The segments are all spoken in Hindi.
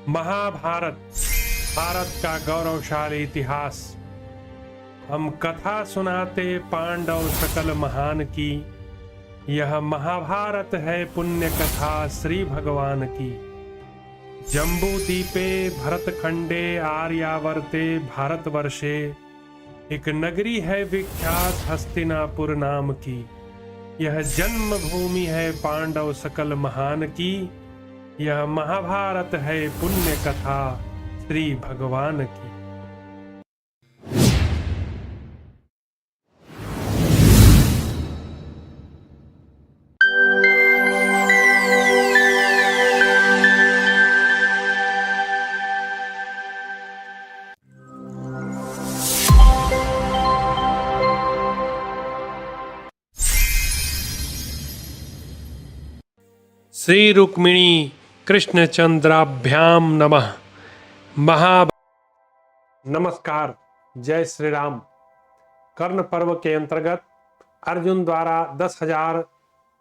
महाभारत भारत का गौरवशाली इतिहास। हम कथा सुनाते पांडव सकल महान की। यह महाभारत है पुण्य कथा श्री भगवान की। जम्बू दीपे भरतखंडे आर्यावर्ते भारतवर्षे एक नगरी है विख्यात हस्तिनापुर नाम की। यह जन्म भूमि है पांडव सकल महान की। यह महाभारत है पुण्य कथा श्री भगवान की। श्री रुक्मिणी कृष्णचंद्राभ्याम नमः। नमस्कार, जय श्री राम। कर्ण पर्व के अंतर्गत अर्जुन द्वारा 10,000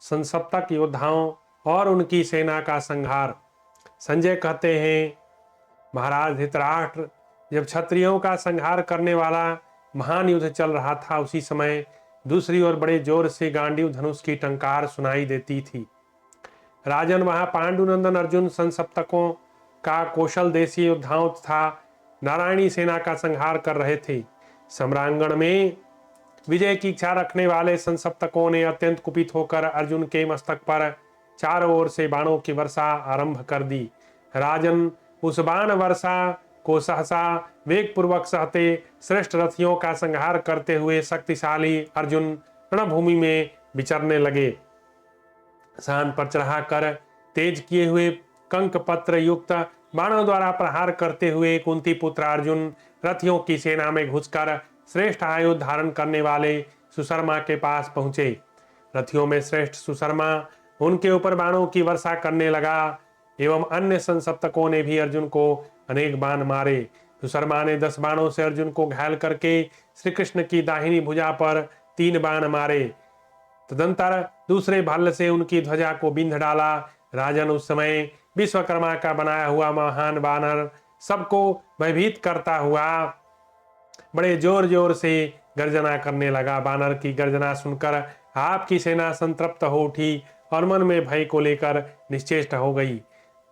संसप्तक योद्धाओं और उनकी सेना का संहार। संजय कहते हैं, महाराज धृतराष्ट्र, जब क्षत्रियों का संहार करने वाला महान युद्ध चल रहा था, उसी समय दूसरी ओर बड़े जोर से गांडीव धनुष की टंकार सुनाई देती थी। राजन, वहां पांडुनंदन अर्जुन संसप्तकों का कौशल देशी योद्धाओं तथा नारायणी सेना का संहार कर रहे थे। सम्रांगण में विजय की इच्छा रखने वाले संसप्तकों ने अत्यंत कुपित होकर अर्जुन के मस्तक पर चारों ओर से बाणों की वर्षा आरंभ कर दी। राजन, उस बाण वर्षा को सहसा वेग पूर्वक सहते श्रेष्ठ रथियों का संहार करते हुए शक्तिशाली अर्जुन रणभूमि में विचरने लगे। शान पर चढ़ाकर तेज किए हुए कंक पत्र युक्त बाणों द्वारा प्रहार करते हुए कुंती पुत्र अर्जुन रथियों की सेना में घुसकर श्रेष्ठ आयुध धारण करने वाले सुशर्मा के पास पहुंचे। रथियों में श्रेष्ठ सुशर्मा उनके ऊपर बाणों की वर्षा करने लगा एवं अन्य संसप्तकों ने भी अर्जुन को अनेक बाण मारे। सुशर्मा ने 10 बाणों से अर्जुन को घायल करके श्री कृष्ण की दाहिनी भुजा पर 3 बाण मारे। तदंतर दूसरे भल्ल से उनकी ध्वजा को बिंध डाला। राजन, उस समय विश्वकर्मा का बनाया हुआ महान बानर सबको भयभीत करता हुआ बड़े जोर जोर से गर्जना करने लगा। बानर की गर्जना सुनकर आपकी सेना संतृप्त हो उठी और मन में भय को लेकर निश्चेष्ट हो गई।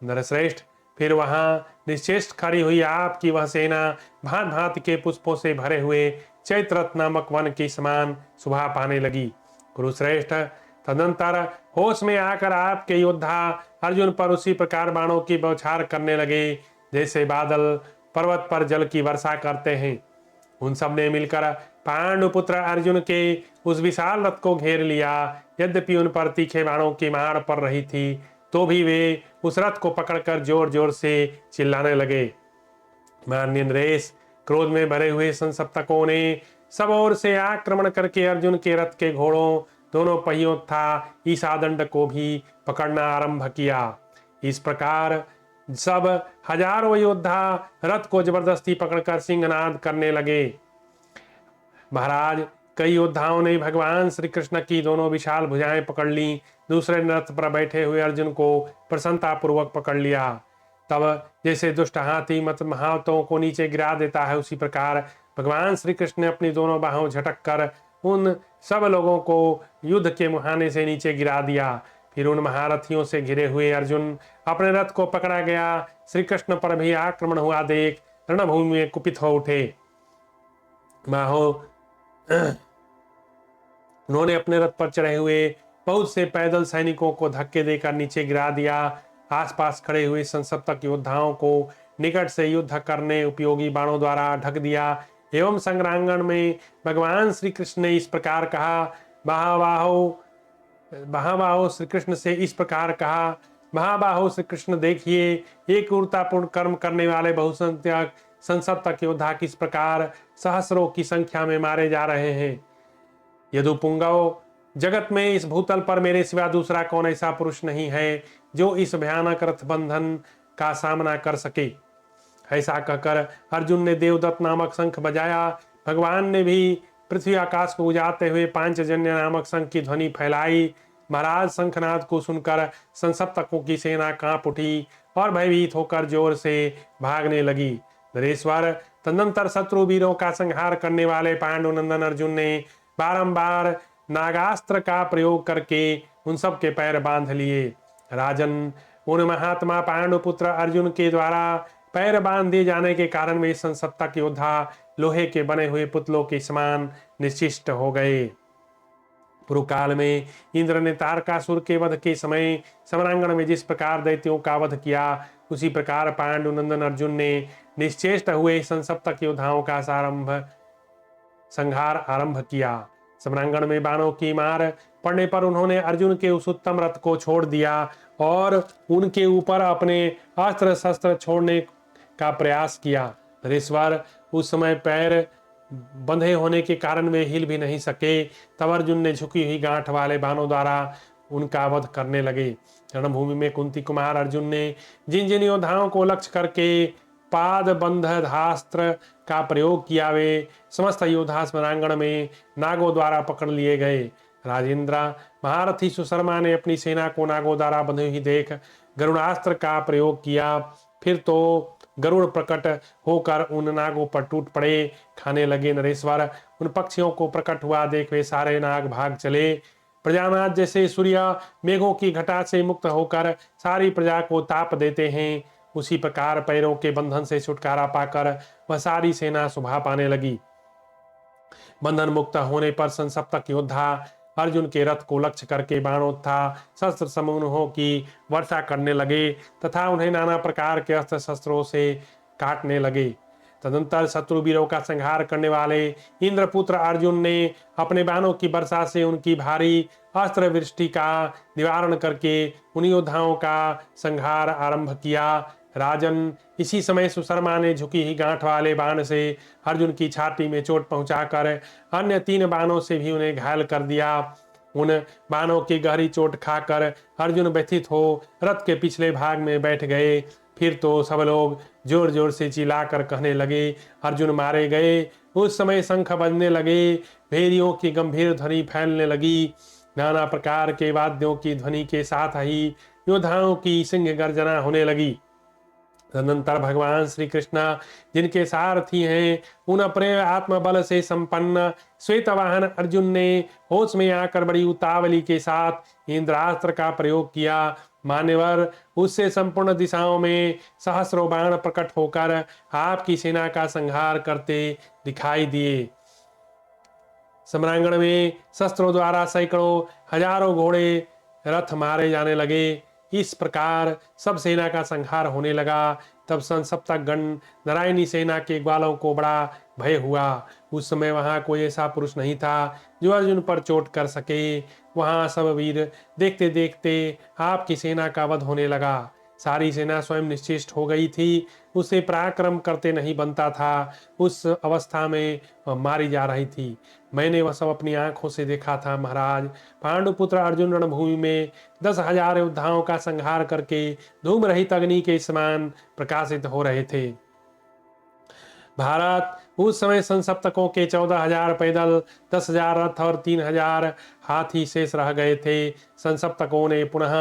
नरश्रेष्ठ, फिर वहां निश्चेष्ट खड़ी हुई आपकी वह सेना भांत भांत के पुष्पों से भरे हुए चैत्ररथ नामक वन के समान शोभा पाने लगी। कुरुश्रेष्ठ, तदंतर होश में आकर आपके योद्धा अर्जुन पर उसी प्रकार बाणों की बौछार करने लगे जैसे बादल पर्वत पर जल की वर्षा करते हैं। उन सब ने मिलकर पांडुपुत्र अर्जुन के उस विशाल रथ को घेर लिया। यद्यपि उन पर तीखे बाणों की मार पड़ रही थी, तो भी वे उस रथ को पकड़कर जोर जोर से चिल्लाने लगे। मान्य नरेश, क्रोध में भरे हुए संसप्तकों ने सब ओर से आक्रमण करके अर्जुन के रथ के घोड़ों, दोनों पहियों तथा ईसादंड को भी पकड़ना आरंभ किया। इस प्रकार सब हजारों योद्धा रथ को जबरदस्ती पकड़कर सिंहनाद करने लगे। महाराज, कई योद्धाओं ने भगवान श्री कृष्ण की दोनों विशाल भुजाएं पकड़ ली। दूसरे रथ पर बैठे हुए अर्जुन को प्रसन्नता पूर्वक पकड़ लिया। तब जैसे दुष्ट हाथी मत महावतों को नीचे गिरा देता है, उसी प्रकार भगवान श्री कृष्ण ने अपनी दोनों बाहों झटक कर उन सब लोगों को युद्ध के मुहाने से नीचे गिरा दिया। फिर उन महारथियों से घिरे हुए अर्जुन अपने रथ को पकड़ा गया। श्री कृष्ण पर भी आक्रमण हुआ देख रणभूमि में कुपित हो उठे। माहो, उन्होंने अपने रथ पर चढ़े हुए बहुत से पैदल सैनिकों को धक्के देकर नीचे गिरा दिया। आसपास खड़े हुए संसप्तक योद्धाओं को निकट से युद्ध करने उपयोगी बाणों द्वारा ढक दिया एवं संग्रांगण में भगवान श्री कृष्ण ने इस प्रकार कहा, महाबाहो श्री कृष्ण से इस प्रकार कहा, महाबाहो श्री कृष्ण, देखिए ये क्रूरतापूर्ण कर्म करने वाले बहुसंख्यक संसप्तक योद्धा किस प्रकार सहस्रों की संख्या में मारे जा रहे हैं। यदुपुंगव, जगत में इस भूतल पर मेरे सिवा दूसरा कौन ऐसा पुरुष नहीं है जो इस भयानक रथ बंधन का सामना कर सके। ऐसा कहकर अर्जुन ने देवदत्त नामक शंख बजाया। भगवान ने भी पृथ्वी आकाश को उजाते हुए पांचजन्य नामक शंख की ध्वनि फैलाई। महाराज, शंखनाद को सुनकर संसप्तकों की सेना कांप उठी और भयभीत होकर जोर से भागने लगी। नरेश्वर, तदनंतर शत्रु वीरों का संहार करने वाले पांडुनंदन अर्जुन ने बारंबार नागास्त्र का प्रयोग करके उन सब के पैर बांध लिए। राजन, उन महात्मा पांडुपुत्र अर्जुन के द्वारा पैर बांध दिए जाने के कारण वे संसप्तक योद्धा लोहे के बने हुए पुतलों के समान निश्चिष्ट हो गए। पूर्व काल में इंद्र ने तारकासुर के वध के समय समरांगण में जिस प्रकार दैत्यों का वध किया, उसी प्रकार पांडुनंदन अर्जुन ने निश्चेष्ट हुए संसप्तक योद्धाओं का संहार आरंभ किया। समरांगण में बाणों की मार पड़ने पर उन्होंने अर्जुन के उस उत्तम रथ को छोड़ दिया और उनके ऊपर अपने अस्त्र शस्त्र छोड़ने का प्रयास किया। नरेश्वर, उस समय पैर बंधे होने के कारण वे हिल भी नहीं सके। तब अर्जुन ने झुकी हुई गांठ वाले बाणों द्वारा उनका वध करने लगे। रणभूमि में कुंती कुमार अर्जुन ने जिन जिन योद्धाओं को लक्ष्य करके पाद बंध धास्त्र का प्रयोग किया, वे समस्त योद्धा स्मरांगण में नागों द्वारा पकड़ लिए गए। राजेंद्र, महारथी सुशर्मा ने अपनी सेना को नागों द्वारा बंधी हुई देख गरुणास्त्र का प्रयोग किया। फिर तो गरुड़ प्रकट होकर उन नागों पर टूट पड़े, खाने लगे। नरेश्वर, उन पक्षियों को प्रकट हुआ देख वे सारे नाग भाग चले। प्रजानाथ जैसे सूर्य मेघों की घटा से मुक्त होकर सारी प्रजा को ताप देते हैं, उसी प्रकार पैरों के बंधन से छुटकारा पाकर वह सारी सेना शोभा पाने लगी। बंधन मुक्त होने पर संसप्तक योद्धा अर्जुन के रथ को लक्ष्य करके बाणों तथा शस्त्र समूहों की वर्षा करने लगे तथा उन्हें नाना प्रकार के अस्त्र शस्त्रों से काटने लगे। तदंतर शत्रु वीरों का संहार करने वाले इंद्रपुत्र अर्जुन ने अपने बाणों की वर्षा से उनकी भारी अस्त्र वृष्टि का निवारण करके उन योद्धाओं का संहार आरंभ किया। राजन, इसी समय सुशर्मा ने झुकी ही गांठ वाले बाण से अर्जुन की छाती में चोट पहुंचाकर अन्य 3 बाणों से भी उन्हें घायल कर दिया। उन बाणों की गहरी चोट खाकर अर्जुन व्यथित हो रथ के पिछले भाग में बैठ गए। फिर तो सब लोग जोर जोर से चिल्लाकर कहने लगे, अर्जुन मारे गए। उस समय शंख बजने लगे, भेरियों की गंभीर ध्वनि फैलने लगी। नाना प्रकार के वाद्यों की ध्वनि के साथ ही योद्धाओं की सिंह गर्जना होने लगी। तदनंतर भगवान श्री कृष्ण, जिनके सारथी हैं, उन अपने आत्मबल से संपन्न श्वेतवाहन अर्जुन ने होश में आकर बड़ी उतावली के साथ इंद्रास्त्र का प्रयोग किया। मान्यवर, उससे संपूर्ण दिशाओं में सहस्रों बाण प्रकट होकर आपकी सेना का संहार करते दिखाई दिए। सम्रांगण में शस्त्रों द्वारा सैकड़ों हजारों घोड़े रथ मारे जाने लगे। इस प्रकार सब सेना का संहार होने लगा। तब संसप्तक गण नारायणी सेना के ग्वालों को बड़ा भय हुआ। उस समय वहां कोई ऐसा पुरुष नहीं था जो अर्जुन पर चोट कर सके। वहां सब वीर देखते देखते आपकी सेना का वध होने लगा। सारी सेना स्वयं निश्चिष्ट हो गई थी, उसे पराक्रम करते नहीं बनता था। उस अवस्था में वह मारी जा रही थी। मैंने वह सब अपनी आंखों से देखा था महाराज। पांडुपुत्र अर्जुन रणभूमि में 10,000 योद्धाओं का संहार करके धूम रहित अग्नि के समान प्रकाशित हो रहे थे। भारत, उस समय संसप्तकों के 14,000 पैदल, 10,000 रथ और 3,000 हाथी शेष रह गए थे। संसप्तकों ने पुनः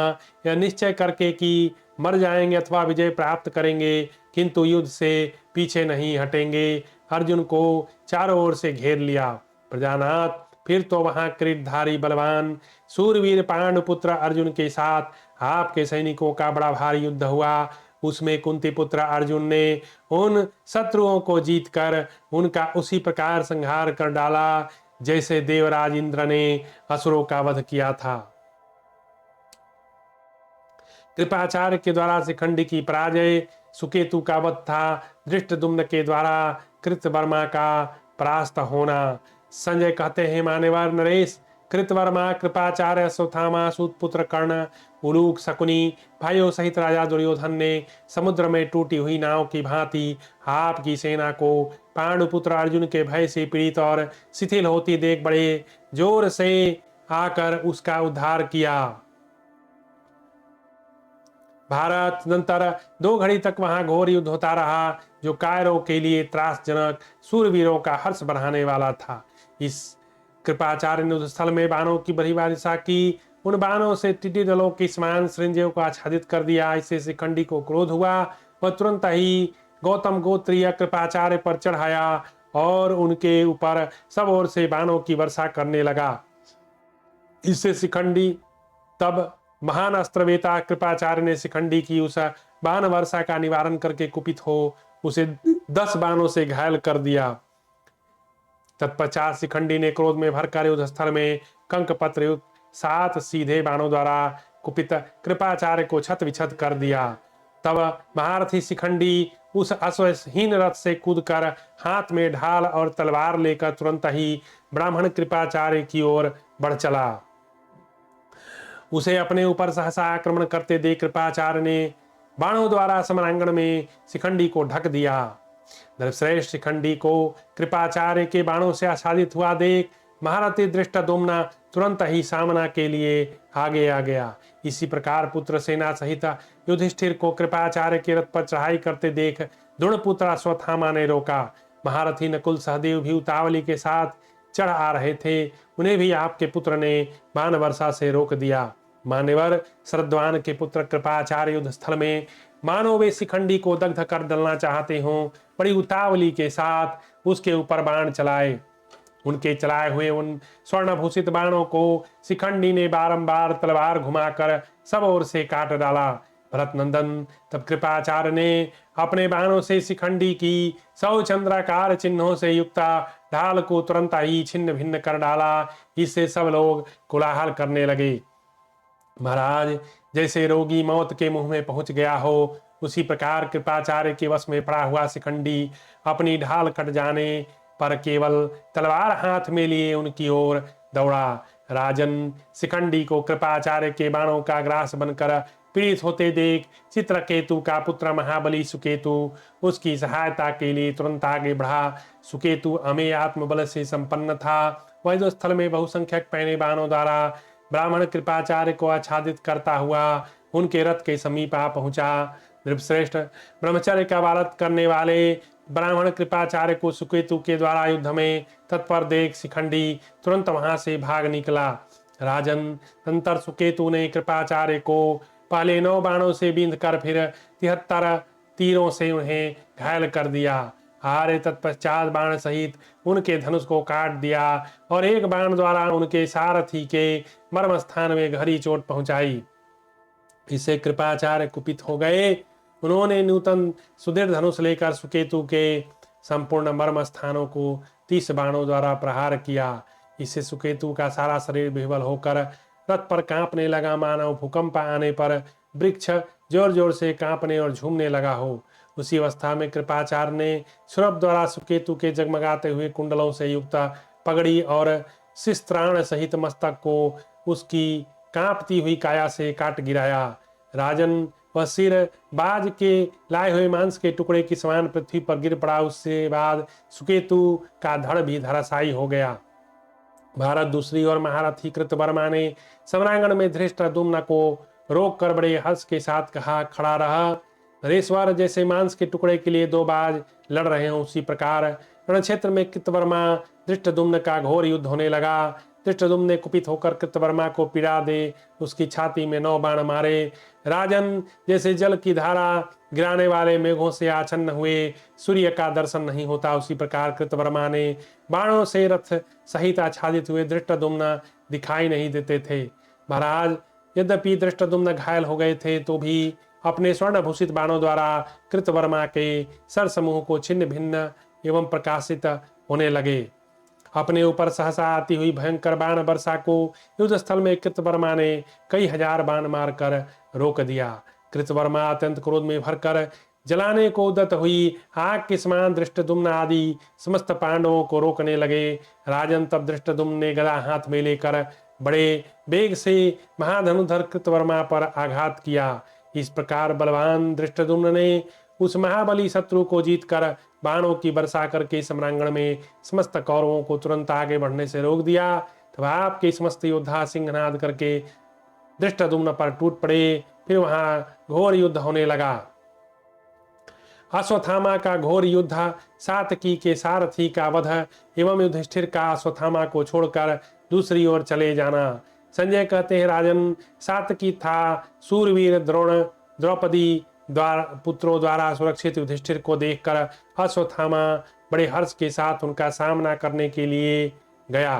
यह निश्चय करके कि मर जाएंगे अथवा विजय प्राप्त करेंगे, किंतु युद्ध से पीछे नहीं हटेंगे, अर्जुन को चारों ओर से घेर लिया। प्रजानाथ, फिर तो वहां किरीटधारी बलवान सूरवीर पांडुपुत्र अर्जुन के साथ आपके सैनिकों का बड़ा भारी युद्ध हुआ। उसमें कुंती पुत्र अर्जुन ने उन शत्रुओं को जीतकर उनका उसी प्रकार संहार कर डाला जैसे देवराज इंद्र ने असुरों का वध किया था। कृपाचार्य के द्वारा शिखंडी की पराजय, सुकेतु का वध था, धृष्टद्युम्न के द्वारा कृतवर्मा का परास्त होना। संजय कहते हैं, मान्यवर नरेश, कृतवर्मा, कृपाचार्य, अश्वत्थामा, सूतपुत्र कर्ण, उलूक, शकुनी भाइयों सहित राजा दुर्योधन ने समुद्र में टूटी हुई नाव की भांति आपकी सेना को पांडुपुत्र अर्जुन के भय से पीड़ित और शिथिल होती देख बड़े जोर से आकर उसका उद्धार किया। भारत, नंतर 2 घड़ी तक वहां घोर युद्ध होता रहा, जो कायरों के लिए त्रासजनक सूरवीरों का हर्ष बढ़ाने वाला था। इस कृपाचार्य ने उस स्थल में बाणों की बड़ी वर्षा की उन बाणों से टिड्डी दलों के समान चिरंजीव को आच्छादित कर दिया। इससे शिखंडी को क्रोध हुआ। वह तुरंत ही गौतम गोत्रीय कृपाचार्य पर चढ़ाया और उनके ऊपर सब ओर से बाणों की वर्षा करने लगा। इससे शिखंडी तब महान अस्त्रवेता कृपाचार्य ने शिखंडी की उस बाण वर्षा का निवारण करके कुपित हो उसे 10 बाणों से घायल कर दिया। तत्पश्चात शिखंडी ने क्रोध में भरकर युद्ध स्थल में कंकपत्र युक्त 7 सीधे बाणों द्वारा कुपित कृपाचार्य को छत विछत कर दिया। तब महारथी शिखंडी उस अश्वहीन रथ से कूदकर हाथ में ढाल और तलवार लेकर तुरंत ही ब्राह्मण कृपाचार्य की ओर बढ़ चला। उसे अपने ऊपर सहसा आक्रमण करते देख कृपाचार्य ने बाणों द्वारा समरांगण में शिखंडी को ढक दिया। नरश्रेष्ठ शिखंडी को कृपाचार्य के बाणों से आच्छादित हुआ देख महारथी धृष्टद्युम्न तुरंत ही सामना के लिए आगे आ गया। इसी प्रकार पुत्र सेना सहित युधिष्ठिर को कृपाचार्य के रथ पर चढ़ाई करते देख द्रोणपुत्र अश्वत्थामा ने रोका। महारथी नकुल सहदेव भी उतावली के साथ चढ़ आ रहे थे, उन्हें भी आपके पुत्र ने बाण वर्षा से रोक दिया। मान्यवर श्रद्धान के पुत्र कृपाचार्य युद्ध स्थल में मानो वे शिखंडी को दग्ध कर डालना चाहते हों, बड़ी उतावली के साथ उसके ऊपर बाण चलाए। उनके चलाए हुए उन स्वर्णभूषित बाणों को शिखंडी ने बारंबार तलवार घुमाकर सब ओर से काट डाला। भरत नंदन तब कृपाचार्य ने अपने बाणों से शिखंडी की 100 चंद्राकार चिन्हों से युक्त ढाल को तुरंत ही छिन्न भिन्न कर डाला। इससे सब लोग कोलाहल करने लगे। महाराज, जैसे रोगी मौत के मुंह में पहुंच गया हो, उसी प्रकार कृपाचार्य के वश में पड़ा हुआ शिखंडी अपनी ढाल कट जाने पर केवल तलवार हाथ में लिए उनकी ओर दौड़ा। राजन, शिखंडी को कृपाचार्य के बाणों का ग्रास बनकर पीड़ित होते देख चित्रकेतु का पुत्र महाबली सुकेतु उसकी सहायता के लिए तुरंत आगे बढ़ा। सुकेतु अमेय आत्मबल से संपन्न था। वह युद्ध स्थल में बहुसंख्यक पैने बाणों द्वारा ब्राह्मण कृपाचार्य को आच्छादित करता हुआ उनके रथ के समीप आ पहुंचा। नृपश्रेष्ठ ब्रह्मचर्य का वारत करने वाले ब्राह्मण कृपाचार्य को सुकेतु के द्वारा युद्ध में तत्पर देख शिखंडी तुरंत वहां से भाग निकला। राजन, तंतर सुकेतु ने कृपाचार्य को पहले 9 बाणों से बींध कर फिर 73 तीरों से उन्हें घायल कर दिया। हारे तत्पश्चात बाण सहित उनके धनुष को काट दिया और एक बाण द्वारा उनके सारथी के मर्म स्थान में गहरी चोट पहुंचाई। इससे कृपाचार्य कुपित हो गए। उन्होंने नूतन सुदृढ़ धनुष लेकर सुकेतु के संपूर्ण मर्म स्थानों को 30 बाणों द्वारा प्रहार किया। इससे सुकेतु का सारा शरीर विह्वल होकर रथ पर कांपने लगा, मानो भूकंप आने पर वृक्ष जोर जोर से कांपने और झूमने लगा हो। उसी अवस्था में कृपाचार्य ने सुरभ द्वारा सुकेतु के जगमगाते हुए कुंडलों से युक्त पगड़ी और शिस्त्राण सहित मस्तक को उसकी कांपती हुई काया से काट गिराया। राजन, वह सिर बाज के लाए हुए मांस के टुकड़े की समान पृथ्वी पर गिर पड़ा। उससे बाद सुकेतु का धड़ भी धराशायी हो गया। भारत दूसरी ओर महारथी कृतवर्मा ने सम्रांगण में धृष्टद्युम्न को रोक कर बड़े हर्ष के साथ कहा, खड़ा रहा। नरेश्वर, जैसे मांस के टुकड़े के लिए 2 बाज लड़ रहे हों, उसी प्रकार रणक्षेत्र में कृतवर्मा धृष्टद्युम्न का घोर युद्ध होने लगा। धृष्टद्युम्न ने कुपित होकर कृतवर्मा को पीड़ा दे उसकी छाती में 9 बाण मारे। राजन, जैसे जल की धारा गिराने वाले मेघों से आच्छन्न हुए सूर्य का दर्शन नहीं होता, उसी प्रकार कृतवर्मा ने बाणों से रथ सहित आच्छादित हुए धृष्टद्युम्न दिखाई नहीं देते थे। महाराज, यद्यपि धृष्टद्युम्न घायल हो गए थे तो भी अपने स्वर्णभूषित बाणों द्वारा कृतवर्मा के सर समूह को छिन्न भिन्न एवं प्रकाशित होने लगे। अपने ऊपर सहसा आती हुई भयंकर बाण वर्षा को युद्ध स्थल में कृतवर्मा ने कई हजार बाण मारकर रोक दिया। कृतवर्मा अत्यंत क्रोध में भरकर जलाने को उद्यत हुई आग के समान धृष्टद्युम्न आदि समस्त पांडवों को रोकने लगे। राजन, तब धृष्टद्युम्न ने गदा हाथ में लेकर बड़े वेग से महाधनुधर कृतवर्मा पर आघात किया। इस प्रकार बलवान धृष्टद्युम्न ने उस महाबली शत्रु को जीतकर बाणों की वर्षा करके सम्रांगण में समस्त कौरवों को तुरंत आगे बढ़ने से रोक दिया। तब आपके समस्त योद्धा सिंहनाद करके धृष्टद्युम्न पर टूट पड़े। फिर वहां घोर युद्ध होने लगा। अश्वत्थामा का घोर युद्ध, सातकी के सारथी का वध एवं युधिष्ठिर का अश्वत्थामा को छोड़कर दूसरी ओर चले जाना, संजय कहते हैं, राजन, सात्यकी था सूरवीर द्रोण द्रौपदी द्वारा पुत्रों द्वारा सुरक्षित युधिष्ठिर को देखकर अश्वत्थामा बड़े हर्ष के साथ उनका सामना करने के लिए गया।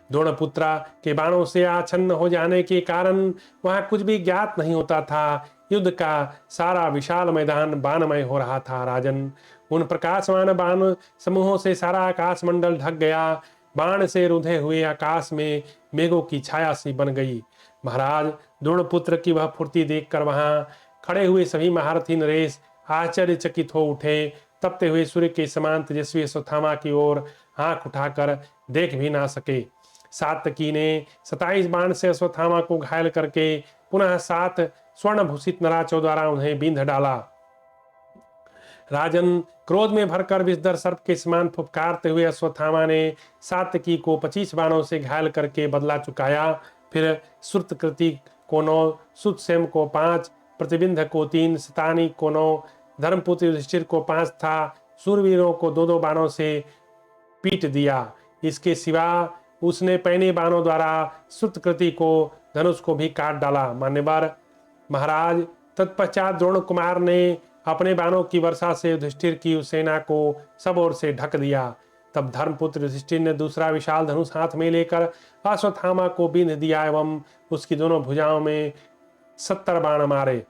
द्रोणपुत्रा के बाणों से आच्छन्न हो जाने के कारण वहां कुछ भी ज्ञात नहीं होता था। युद्ध का सारा विशाल मैदान बाणमय हो रहा था। राजन, उन प्रकाशमान बाण समूहों से सारा आकाश मंडल ढक गया। बाण से रुंधे हुए आकाश में मेघों की छाया सी बन गई। महाराज, द्रोणपुत्र की वह फुर्ती देखकर वहां खड़े हुए सभी महारथी नरेश आश्चर्यचकित हो उठे। तपते हुए सूर्य के समान तेजस्वी अश्वत्थामा की ओर आंख उठाकर देख भी ना सके। सात्यकी ने 27 बाण से अश्वत्थामा को घायल करके पुनः 7 स्वर्ण भूषित नराचों द्वारा उन्हें बींध डाला। राजन, क्रोध में भरकर विषधर सर्प के समान फुफकारते हुए अश्वत्थामा ने सात्यकी को 25 बाणों से घायल करके बदला चुकाया। फिर श्रुतकृति को 9, सुतसेम को 5, प्रतिबिंध को 3, शतानी को 9, धर्मपुत्र युधिष्ठिर को 5 था सूरवीरों को 2-2 बाणों से पीट दिया। इसके सिवा उसने पैने बाणों द्वारा श्रुतकृति को धनुष को भी काट डाला। मान्यवर महाराज, तत्पश्चात द्रोण कुमार ने अपने बाणों की वर्षा से युधिष्ठिर की उस सेना को सब ओर से ढक दिया। तब धर्मपुत्र युधिष्ठिर ने दूसरा विशाल धनुष हाथ में लेकर अश्वत्थामा को बींध दिया एवं उसकी दोनों भुजाओं में 70 बाण मारे।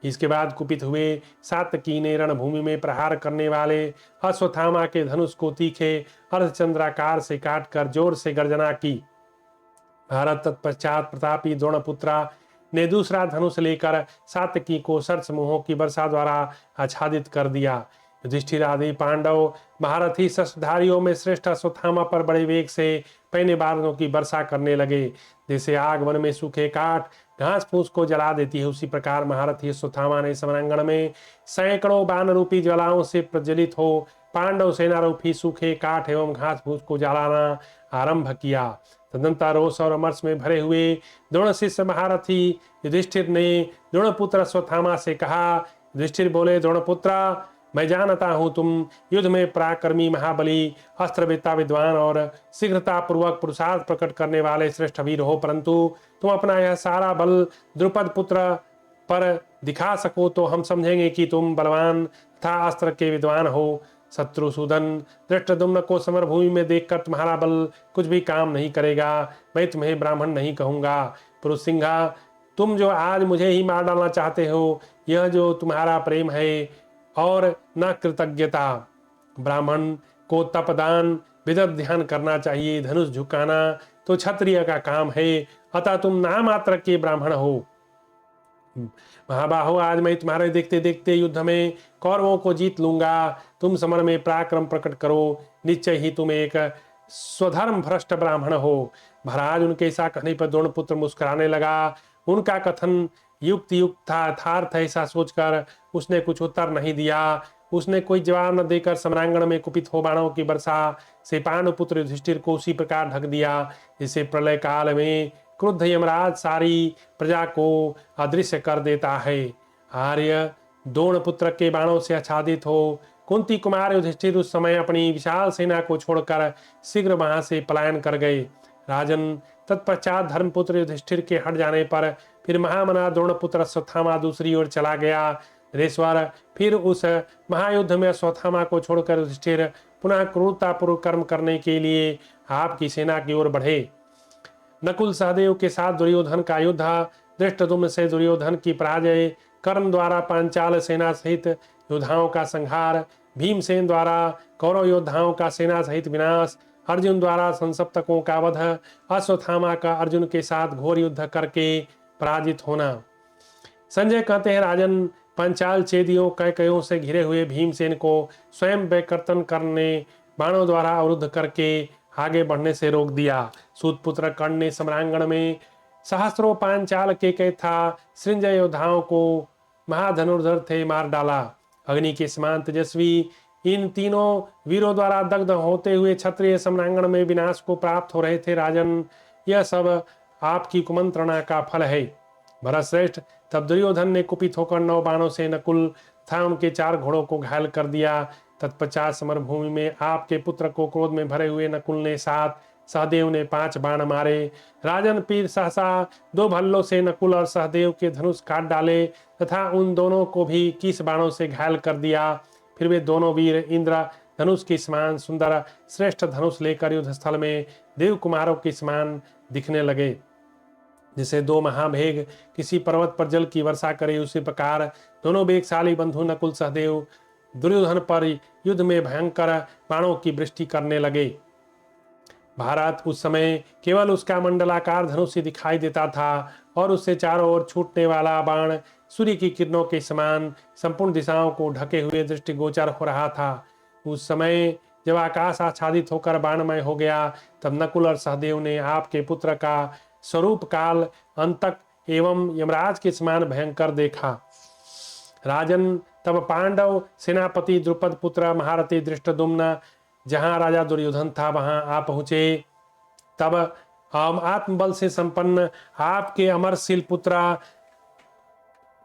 इसके बाद कुपित हुए सात्यकी ने रणभूमि में प्रहार करने वाले अश्वत्थामा के धनुष को तीखे अर्धचंद्राकार से काटकर जोर से गर्जना की। भारत तत्पश्चात प्रतापी द्रोणपुत्रा ने दूसरा धनुष लेकर सात्यकी को सरसमूहों की वर्षा द्वारा आच्छादित कर दिया। युधिष्ठिर आदि पांडव महारथी शस्त्रधारियों में श्रेष्ठ अश्वत्थामा पर बड़े वेग से पैने बाणों की वर्षा करने लगे। जैसे आग वन में सूखे काठ घास फूस को जला देती है, उसी प्रकार महारथी अश्वत्थामा ने समरांगण में सैकड़ों बाण रूपी ज्वालाओं से प्रज्वलित हो पांडव सेना रूपी सूखे काठ एवं घास फूस को जलाना आरंभ किया। तदंतर रोष और अमर्ष में भरे हुए द्रोण शिष्य महारथी युधिष्ठिर ने द्रोणपुत्र अश्वत्थामा से कहा। युधिष्ठिर बोले, द्रोणपुत्रा, मैं जानता हूं तुम युद्ध में पराक्रमी महाबली अस्त्रवेत्ता विद्वान और शीघ्रता पूर्वक पुरुषार्थ प्रकट करने वाले श्रेष्ठ वीर हो, परंतु तुम अपना यह सारा बल द्रुपद पुत्र पर दिखा सको तो हम समझेंगे कि तुम बलवान तथा अस्त्र के विद्वान हो। शत्रुसूदन धृष्टद्युम्न को समरभूमि में देखकर तुम्हारा बल कुछ भी काम नहीं करेगा। मैं तुम्हें ब्राह्मण नहीं कहूंगा। पुरुष सिंहा, तुम जो आज मुझे ही मार डालना चाहते हो, यह जो तुम्हारा प्रेम है और न कृतज्ञता। ब्राह्मण को तपदान विदत ध्यान करना चाहिए। धनुष झुकाना तो क्षत्रिय का काम है, अतः तुम नाम मात्र के ब्राह्मण हो। महाबाहो, आज मैं तुम्हारे देखते देखते युद्ध में कौरवों को जीत लूंगा। तुम समर में पराक्रम प्रकट करो, निश्चय ही तुम एक स्वधर्म भ्रष्ट ब्राह्मण हो। महाराज, उनके ऐसा कहने पर द्रोणपुत्र मुस्कुराने लगा। उनका कथन युक्त था, यथार्थ ऐसा सोचकर उसने कुछ उत्तर नहीं दिया। उसने कोई जवाब न देकर सम्रांगण में कुपित हो बाणों की वर्षा से पांडुपुत्र युधिष्ठिर को उसी प्रकार ढक दिया जिसे प्रलय काल में क्रुद्ध यमराज सारी प्रजा को अदृश्य कर देता है। आर्य, द्रोणपुत्र के बाणों से आच्छादित हो कुंती कुमार युधिष्ठिर उस समय अपनी विशाल सेना को छोड़कर शीघ्र वहां से पलायन कर गए। राजन, तत्पश्चात धर्मपुत्र युधिष्ठिर के हट जाने पर फिर महामना द्रोणपुत्र अश्वत्थामा दूसरी ओर चला गया। नरेश्वर, फिर उस महायुद्ध में अश्वत्थामा को छोड़कर युधिष्ठिर पुनः क्रूरतापूर्वक कर्म करने के लिए आपकी सेना की ओर बढ़े। नकुल सहदेव के साथ दुर्योधन का युद्ध, धृष्टद्युम्न से दुर्योधन की पराजय, कर्ण द्वारा पांचाल सेना सहित योद्धाओं का संहार, भीमसेन द्वारा कौरव योद्धाओं का सेना सहित विनाश, अर्जुन द्वारा संसप्तकों का वध, अश्वत्थामा का अर्जुन के साथ घोर युद्ध करके पराजित होना। संजय कहते हैं, राजन, पंचाल चेदियों कैकयों से घिरे हुए भीमसेन को स्वयं वैकर्तन करने बाणों द्वारा अवरुद्ध करके आगे बढ़ने से रोक दिया। सूतपुत्र कर्ण ने सम्रांगण में सहस्त्रों पांचाल के था सृंजय योद्धाओं को महाधनुर्धर थे मार डाला। अग्नि के समान तेजस्वी इन तीनों वीरों द्वारा दग्ध होते हुए क्षत्रिय सम्रांगण में विनाश को प्राप्त हो रहे थे। राजन, यह सब आपकी कुमंत्रणा का फल है। भरतश्रेष्ठ, तब दुर्योधन ने कुपित होकर 9 बाणों से नकुल तथा उनके 4 घोड़ों को घायल कर दिया। तत्पश्चात समरभूमि में आपके पुत्र को क्रोध में भरे हुए नकुल ने 7 सहदेव ने 5 बाण मारे। राजन पीर सहसा 2 भल्लों से नकुल और सहदेव के धनुष काट डाले तथा उन दोनों को भी 21 बाणों से घायल कर दिया। फिर वे दोनों वीर इंद्र धनुष के समान सुंदर श्रेष्ठ धनुष लेकर युद्ध स्थल में देव कुमारों के समान दिखने लगे। जैसे 2 महामेघ किसी पर्वत पर जल की वर्षा करे, उसी प्रकार दोनों वेगशाली बंधु नकुल सहदेव दुर्योधन पर युद्ध में भयंकर बाणों की वृष्टि करने लगे। भारत उस समय केवल उसका मंडलाकार धनुष ही दिखाई देता था और उससे चारों ओर छूटने वाला बाण सूर्य की किरणों के समान संपूर्ण दिशाओं को ढके हुए दृष्टिगोचर हो रहा था। उस समय जब आकाश आच्छादित होकर बाणमय हो गया, तब नकुल और सहदेव ने आपके पुत्र का स्वरूप काल अंतक एवं यमराज के समान भयंकर देखा। राजन, तब पांडव सेनापति द्रुपद पुत्र महारथी धृष्टद्युम्न जहां राजा दुर्योधन था वहां आ पहुंचे। तब आत्मबल से संपन्न आपके अमरशील पुत्र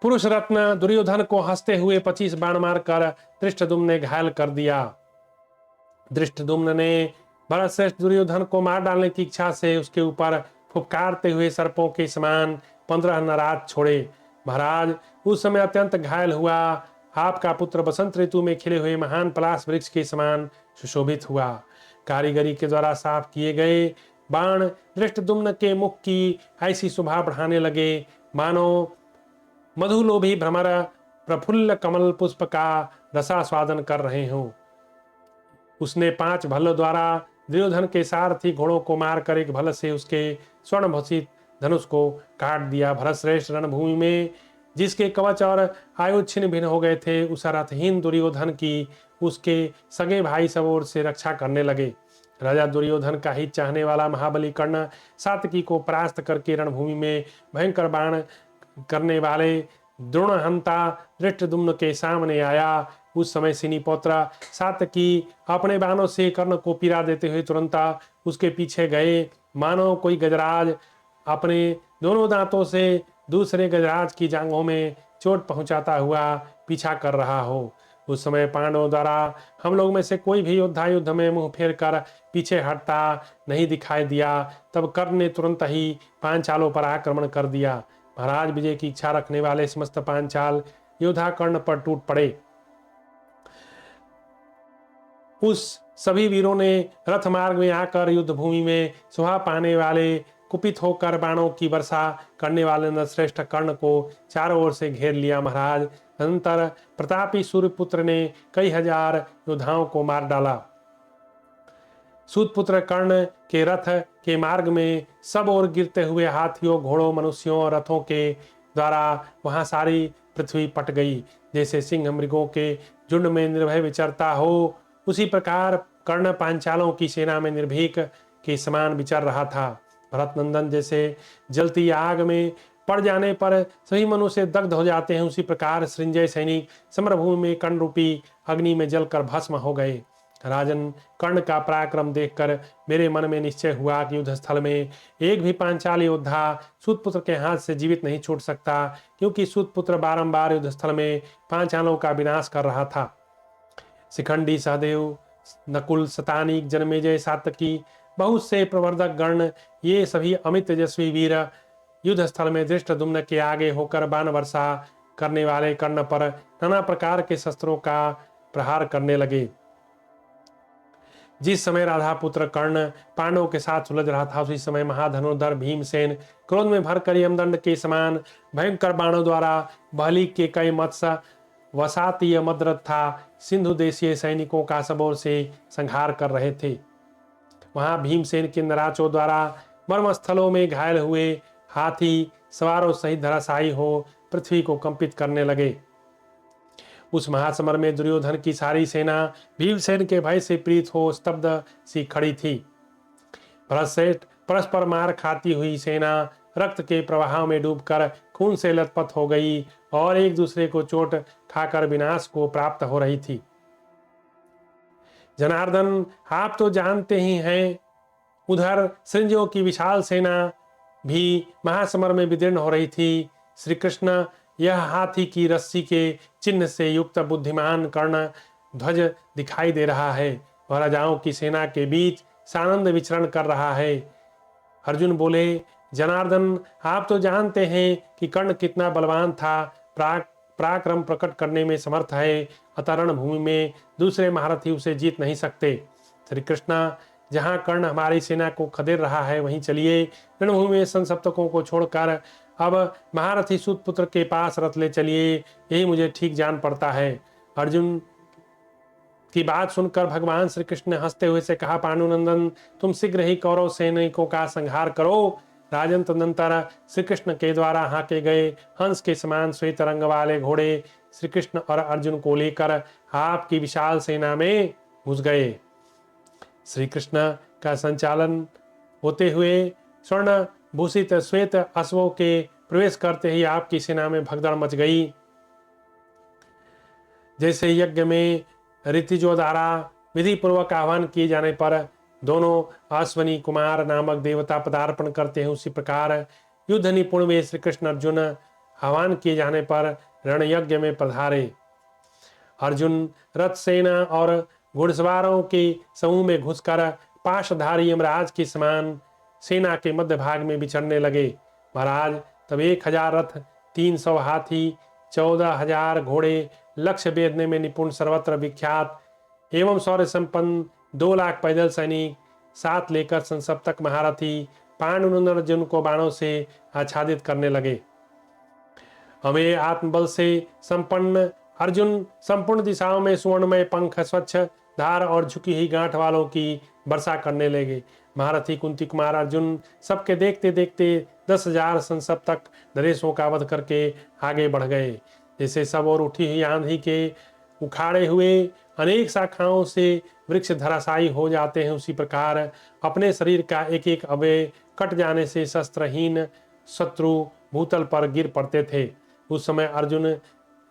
पुरुष रत्न दुर्योधन को हंसते हुए 25 बाण मारकर धृष्टद्युम्न ने घायल कर दिया। धृष्टद्युम्न ने भरतश्रेष्ठ दुर्योधन को मार डालने की इच्छा से उसके ऊपर फुफकारते हुए सर्पों के समान 15 नराज छोड़े। महाराज, उस समय अत्यंत घायल हुआ आपका पुत्र बसंत ऋतु में खिले हुए महान पलाश वृक्ष के समान सुशोभित हुआ। कारीगरी के द्वारा साफ किए गए बाण धृष्टद्युम्न के मुख की ऐसी शोभा बढ़ाने लगे मानो मधुलोभी भ्रमर प्रफुल्ल कमल पुष्प का रसास्वादन कर रहे हों। उसने 5 भल्लों द्वारा दुर्योधन के सारथी घोड़ों को मारकर एक भल्ल से उसके स्वर्ण भूषित धनुष को काट दिया। भरतश्रेष्ठ रणभूमि में जिसके कवच और आयुध छिन्न भिन्न हो गए थे, उस रथहीन दुर्योधन की उसके सगे भाई सब ओर से रक्षा करने लगे। राजा दुर्योधन का हित चाहने वाला महाबली कर्ण सातकी को परास्त करके रणभूमि में भयंकर बाण करने वाले द्रोणहंता धृष्टद्युम्न के सामने आया। उस समय सिनीपुत्र सातकी अपने बाणों से कर्ण को पीड़ा देते हुए तुरंत उसके पीछे गए, मानो कोई गजराज अपने दोनों दांतों से दूसरे गजराज की जांघों में चोट पहुंचाता हुआ पीछा कर रहा हो। उस समय पांडवों द्वारा हम लोग में से कोई भी योद्धा युद्ध में मुंह फेर कर पीछे हटता नहीं दिखाई दिया। तब कर्ण ने तुरंत ही पांचालों पर आक्रमण कर दिया। महाराज, विजय की इच्छा रखने वाले समस्त पांचाल योद्धा कर्ण पर टूट पड़े। उस सभी वीरों ने रथ मार्ग में आकर युद्ध भूमि में शोभा पाने वाले कुपित होकर बाणों की वर्षा करने वाले नरश्रेष्ठ कर्ण को चारों ओर से घेर लिया। महाराज, अनंतर प्रतापी सूर्यपुत्र ने कई हजार योद्धाओं को मार डाला। सूतपुत्र कर्ण के रथ के मार्ग में सब ओर गिरते हुए हाथियों, घोड़ों, मनुष्यों और रथों के द्वारा वहां सारी पृथ्वी पट गई। जैसे सिंह मृगों के झुंड में निर्भय विचरता हो, उसी प्रकार कर्ण पांचालों की सेना में निर्भीक के समान विचर रहा था। भरत नंदन जैसे जलती आग में पड़ जाने पर सभी मनुष्य दग्ध हो जाते हैं, उसी प्रकार सृंजय सैनिक समरभूमि में कर्ण रूपी अग्नि में जलकर भस्म हो गए। राजन, कर्ण का पराक्रम देखकर मेरे मन में निश्चय हुआ कि युद्ध स्थल में एक भी पांचाल योद्धा सूतपुत्र के हाथ से जीवित नहीं छूट सकता, क्योंकि सूतपुत्र बारंबार युद्ध स्थल में पांचालों का विनाश कर रहा था। शिखंडी, सहदेव, नकुल, शतानीक, जनमेजय, सातकी, बहुत से प्रवर्धक गण, ये सभी अमित तेजस्वी वीर युद्ध स्थल में धृष्टद्युम्न के आगे होकर बाण वर्षा करने वाले कर्ण पर नाना प्रकार के शस्त्रों का प्रहार करने लगे। जिस समय राधा पुत्र कर्ण पांडवों के साथ उलझ रहा था, उसी समय महाधनुर्धर भीमसेन क्रोध में भरकर यमदंड के समान भयंकर बाणों द्वारा बलि के कई मत्स्य वसातीय मद्रथ था सिंधु देशीय सैनिकों का सब ओर से संहार कर रहे थे। वहां भीमसेन के नराचों द्वारा मर्मस्थलों में घायल हुए हाथी सवारों सहित धराशायी हो पृथ्वी को कंपित करने लगे। उस महासमर में दुर्योधन की सारी सेना भीमसेन के भय से प्रीत हो स्तब्ध सी खड़ी थी। भरतश्रेष्ठ परस्पर मार खाती हुई सेना रक्त के प्रवाह में डूबकर खून से लथपथ हो गई और एक दूसरे को चोट खाकर विनाश को प्राप्त हो रही थी। जनार्दन, आप तो जानते ही हैं, उधर सृंजयों की विशाल सेना भी महासमर में विदीर्ण हो रही थी। श्री कृष्ण यह हाथी की रस्सी के चिन्ह से युक्त बुद्धिमान कर्ण ध्वज दिखाई दे रहा है। वह राजाओं की सेना के बीच सानंद विचरण कर रहा है। अर्जुन बोले, जनार्दन, आप तो जानते हैं कि कर्ण कितना बलवान था, पराक्रम प्रकट करने में समर्थ है, अतः रणभूमि में दूसरे महारथी उसे जीत नहीं सकते। श्री कृष्ण, जहाँ कर्ण हमारी सेना को खदेड़ रहा है वहीं चलिए, रणभूमि में संसप्तकों को छोड़कर अब महारथी सूत पुत्र के पास रथ ले चलिए, यही मुझे ठीक जान पड़ता है। अर्जुन की बात सुनकर भगवान श्री कृष्ण ने हंसते हुए से कहा, पांडुनंदन, तुम शीघ्र ही कौरव सैनिकों का संहार करो। राजन, तदनंतर श्री कृष्ण के द्वारा हाके गए हंस के समान श्वेत रंग वाले घोड़े श्री कृष्ण और अर्जुन को लेकर आपकी विशाल सेना में घुस गए। श्री कृष्ण का संचालन होते हुए स्वर्ण भूषित श्वेत अश्वों के प्रवेश करते ही आपकी सेना में भगदड़ मच गई। जैसे यज्ञ में ऋतिजो द्वारा विधि पूर्वक आह्वान किए जाने पर दोनों अश्वनी कुमार नामक देवता पदार्पण करते हैं, उसी प्रकार युद्ध निपुण में श्री कृष्ण अर्जुन आह्वान किए जाने पर रणयज्ञ में पधारे। अर्जुन रथ सेना और घुड़सवारों के समूह में घुसकर पाशधारी यमराज के समान सेना के मध्य भाग में विचरने लगे। महाराज, तब 1000 रथ, 300 हाथी, 14,000 घोड़े, लक्ष्य भेदने में निपुण, सर्वत्र विख्यात एवं शौर्य संपन्न 2 लाख पैदल सैनिक साथ लेकर संसप्तक महारथी पांडुनंदन अर्जुन को बाणों से आच्छादित करने लगे। हमें आत्मबल से संपन्न अर्जुन संपूर्ण दिशाओं में सुवर्णमय पंख, स्वच्छ धार और झुकी हुई गांठ वालों की वर्षा करने लगे। महारथी कुंती कुमार अर्जुन सबके देखते देखते 10,000 संसप्तक नरेशों का वध करके आगे बढ़ गए। जैसे सब और उठी हुई आंधी के उखाड़े हुए अनेक शाखाओं से वृक्ष धराशायी हो जाते हैं, उसी प्रकार अपने शरीर का एक एक अवयव कट जाने से शस्त्रहीन शत्रु भूतल पर गिर पड़ते थे। उस समय अर्जुन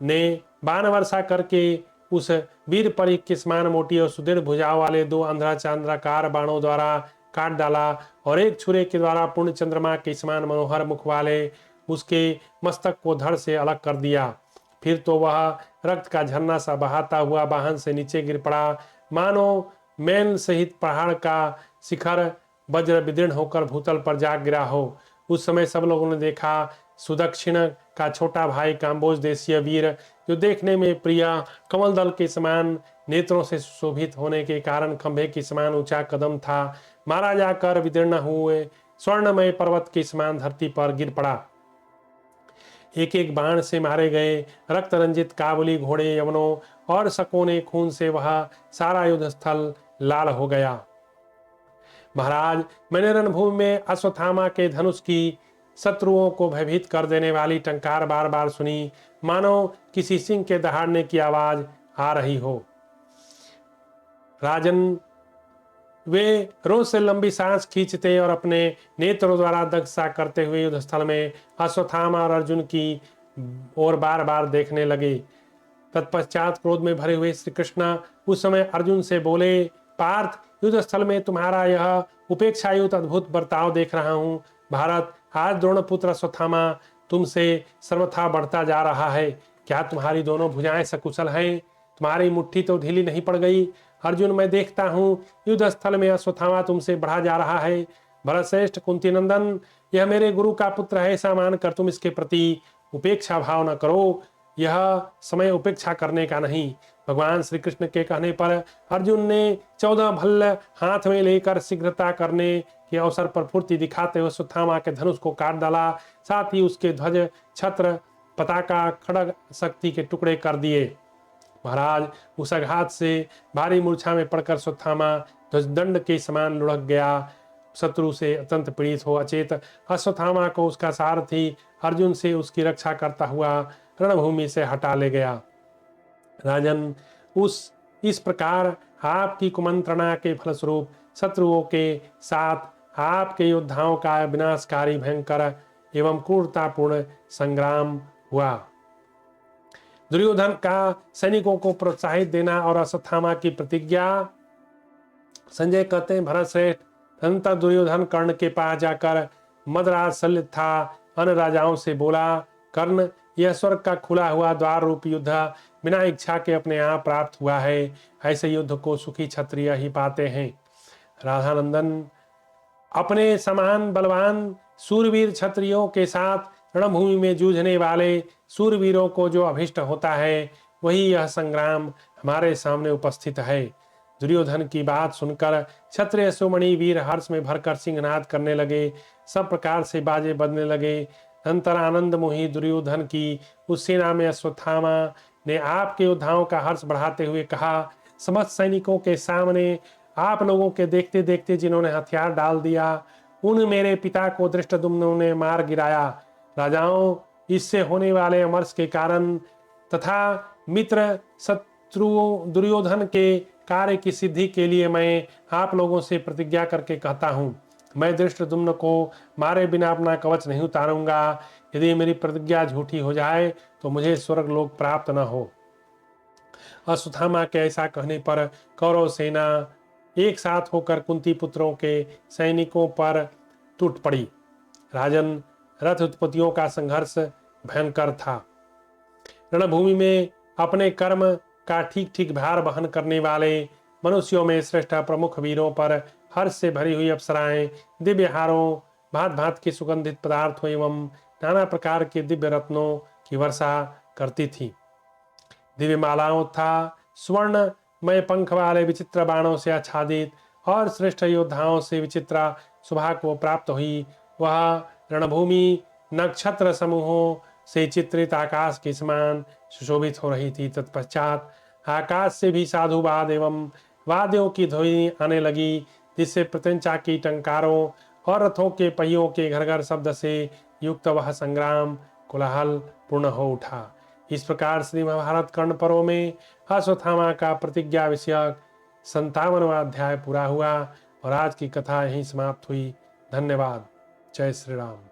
ने बाण वर्षा करके उस वीर परीख के समान मोटी और सुदृढ़ भुजाओं वाले 2 अंधराचंद्राकार बाणों द्वारा काट डाला और एक छुरे के द्वारा पूर्ण चंद्रमा के समान मनोहर मुख वाले उसके मस्तक को धड़ से अलग कर दिया। फिर तो वह रक्त का झरना सा बहाता हुआ वाहन से नीचे गिर पड़ा, मानो मैन सहित पहाड़ का शिखर वज्र विदीर्ण होकर भूतल पर जा गिरा हो। उस समय सब लोगों ने देखा सुदक्षिण का छोटा भाई काम्बोज देशीय वीर, जो देखने में प्रिय कमल दल के समान नेत्रों से सुशोभित होने के कारण खंभे के समान ऊंचा कदम था, मारा जाकर विदीर्ण हुए स्वर्णमय पर्वत के समान धरती पर गिर पड़ा। एक एक बाण से मारे गए रक्त रंजित काबुली घोड़े, यवनों और सकोने खून से वह सारा युद्ध स्थल लाल हो गया। महाराज, मैंने रणभूमि में अश्वत्थामा के धनुष की शत्रुओं को भयभीत कर देने वाली टंकार बार बार सुनी, मानो किसी सिंह के दहाड़ने की आवाज आ रही हो। राजन, वे रोज से लंबी सांस खींचते और अपने नेत्रों द्वारा दक्षा करते हुए युद्ध स्थल में अश्वत्थामा और अर्जुन की ओर बार बार देखने लगे। तत्पश्चात क्रोध में भरे हुए श्री कृष्ण उस समय अर्जुन से बोले, पार्थ, युद्ध स्थल में तुम्हारा यह उपेक्षायुक्त अद्भुत बर्ताव देख रहा हूँ। भारत, आज द्रोणपुत्र अश्वत्थामा तुमसे सर्वथा बढ़ता जा रहा है। क्या तुम्हारी दोनों भुजाएं सकुशल हैं? तुम्हारी मुट्ठी तो ढीली नहीं पड़ गई? अर्जुन, मैं देखता हूँ युद्ध स्थल में अश्वत्थामा तुमसे बढ़ा जा रहा है। भरतश्रेष्ठ, कुंती नंदन, यह मेरे गुरु का पुत्र है, ऐसा मानकर तुम इसके प्रति उपेक्षा भाव न करो। यह समय उपेक्षा करने का नहीं। भगवान श्री कृष्ण के कहने पर अर्जुन ने 14 भल्ल हाथ में लेकर शीघ्रता करने के अवसर पर फुर्ती दिखाते हुए अश्वत्थामा के धनुष को काट डाला, साथ ही उसके ध्वज, छत्र, पताका, खड़ग शक्ति के टुकड़े कर दिए। महाराज, उस आघात से भारी मूर्छा में पड़कर अश्वत्थामा ध्वजदंड के समान लुढ़क गया। शत्रु से अत्यंत पीड़ित हो अचेत अश्वत्थामा को उसका सारथी अर्जुन से उसकी रक्षा करता हुआ रणभूमि से हटा ले गया। राजन, इस प्रकार आपकी कुमंत्रणा के फलस्वरूप शत्रुओं के साथ आपके योद्धाओं का विनाशकारी भयंकर एवं क्रूरतापूर्ण संग्राम हुआ। दुर्योधन का सैनिकों को प्रोत्साहित देना और अश्वत्थामा की प्रतिज्ञा। संजय कहते हैं, भरत श्रेष्ठ, तदनंतर दुर्योधन कर्ण के पास जाकर मदराज शल्य था अन्य राजाओं से बोला, कर्ण, यह स्वर्ग का खुला हुआ द्वार रूप युद्ध बिना इच्छा के अपने आप प्राप्त हुआ है। ऐसे युद्ध को सुखी क्षत्रिय ही पाते हैं। राधानंदन अपने समान बलवान सूरवीर क्षत्रियों के साथ रणभूमि में जूझने वाले सूरवीरों को जो अभिष्ट होता है, वही यह संग्राम हमारे सामने उपस्थित है। दुर्योधन की बात सुनकर क्षत्रिय सुमणि वीर हर्ष में भरकर सिंहनाद करने लगे। सब प्रकार से बाजे बजने लगे। अंतर आनंद मोही दुर्योधन की उस सेना में अश्वत्थामा ने आपके योद्धाओं का हर्ष बढ़ाते हुए कहा, समस्त सैनिकों के सामने आप लोगों के देखते देखते जिन्होंने हथियार डाल दिया, उन मेरे पिता को धृष्टद्युम्न ने मार गिराया। राजाओं, इससे होने वाले अमर्ष के कारण तथा मित्र शत्रुओं दुर्योधन के कार्य की सिद्धि के लिए मैं आप लोगों से प्रतिज्ञा करके कहता हूँ, मैं धृष्टद्युम्न को मारे बिना अपना कवच नहीं उतारूंगा। यदि मेरी प्रतिज्ञा झूठी हो जाए तो मुझे स्वर्ग लोक प्राप्त न हो। अश्वत्थामा के ऐसा कहने पर कौरव सेना एक साथ होकर कुंती पुत्रों के सैनिकों पर टूट पड़ी। राजन, रथ उत्पत्तियों का संघर्ष भयंकर था। रणभूमि में अपने कर्म का ठीक ठीक भार वहन करने वाले मनुष्यों में श्रेष्ठ प्रमुख वीरों पर हर्ष से भरी हुई अप्सराएं दिव्य हारों, भांत भांत के सुगंधित पदार्थों एवं नाना प्रकार के दिव्य रत्नों की वर्षा करती थी। दिव्य मालाओं तथा स्वर्णमय पंख वाले विचित्र बाणों से आच्छादित और श्रेष्ठ योद्धाओं से विचित्र शोभा को प्राप्त हुई वह रणभूमि नक्षत्र समूहों से चित्रित आकाश के समान सुशोभित हो रही थी। तत्पश्चात आकाश से भी साधुवाद एवं वाद्यों की ध्वनि आने लगी, जिससे प्रत्यंचा की टंकारों और रथों के पहियों के घर घर शब्द से युक्त वह संग्राम कोलाहल पूर्ण हो उठा। इस प्रकार श्री महाभारत कर्ण पर्व में अश्वत्थामा का प्रतिज्ञा विषयक 57वां अध्याय पूरा हुआ और आज की कथा यहीं समाप्त हुई। धन्यवाद। जय श्री राम।